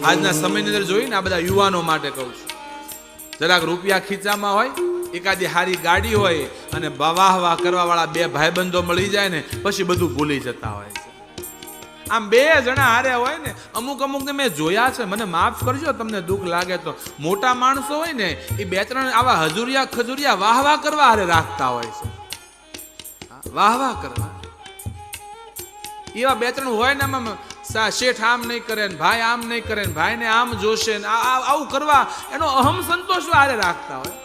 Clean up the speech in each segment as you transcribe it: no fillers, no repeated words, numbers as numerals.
આજના સમયની અંદર જોઈને આ બધા યુવાનો માટે કહું છું, જરાક રૂપિયા ખીચામાં હોય, એકાદી હારી ગાડી હોય અને વાહ વાહ કરવા વાળા બે ભાઈબંધો મળી જાય ને પછી બધું ભૂલી જતા હોય છે. આમ બે જણા હારે હોય ને, અમુક ને મેં જોયા છે, મને માફ કરજો તમને દુઃખ લાગે તો, મોટા માણસો હોય ને એ બે ત્રણ આવા હજુરિયા ખજુરિયા વાહ વાહ કરવા હારે રાખતા હોય છે. વાહ વાહ કરવા એવા બે ત્રણ હોય ને, આમાં શેઠ આમ નહીં કરે ને ભાઈ આમ નહીં કરે ને ભાઈ ને આમ જોશે ને આવું કરવા એનો અહમ સંતોષ હારે રાખતા હોય.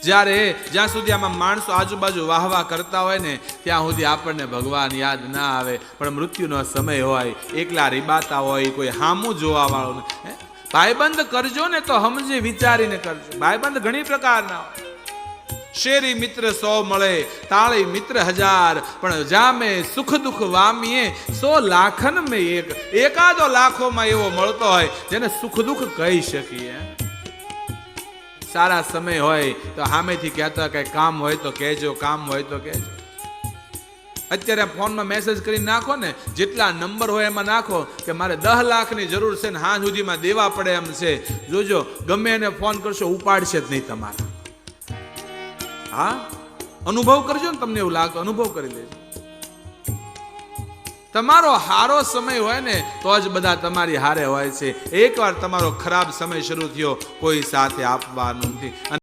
જ્યાં સુધી આમાં માણસો આજુબાજુ વાહ વાહ કરતા હોય ને ત્યાં સુધી આપણને ભગવાન યાદ ના આવે. પણ મૃત્યુનો સમય હોય, એકલા રીબાતા હોય, કોઈ હામું જોવા વાળું ને, ભાઈબંધ કરજો ને તો સમજી વિચારીને કરજો. ભાઈબંધ ઘણી પ્રકારના હોય. શેરી મિત્ર 100 મળે, તાળી મિત્ર 1000, પણ જામે સુખ દુઃખ વામીએ 100 લાખન મેં એક. એકાદો લાખોમાં એવો મળતો હોય જેને સુખ દુઃખ કહી શકીએ. સારા સમય હોય તો સામેથી કહેતા કઈ કામ હોય તો કહેજો, કામ હોય તો કહેજો. અત્યારે ફોનમાં મેસેજ કરી નાખો ને, જેટલા નંબર હોય એમાં નાખો કે મારે 10 લાખની જરૂર છે ને હાં સુધીમાં દેવા પડે એમ છે. જોજો ગમે એને ફોન કરશો ઉપાડશે જ નહીં તમારા. હા, અનુભવ કરજો ને, તમને એવું લાગે અનુભવ કરી લેજો. તમારો હારો સમય હોય ને તો જ બધા તમારી હારે હોય છે. એકવાર તમારો ખરાબ સમય શરૂ થયો કોઈ સાથે આપવાનું નથી.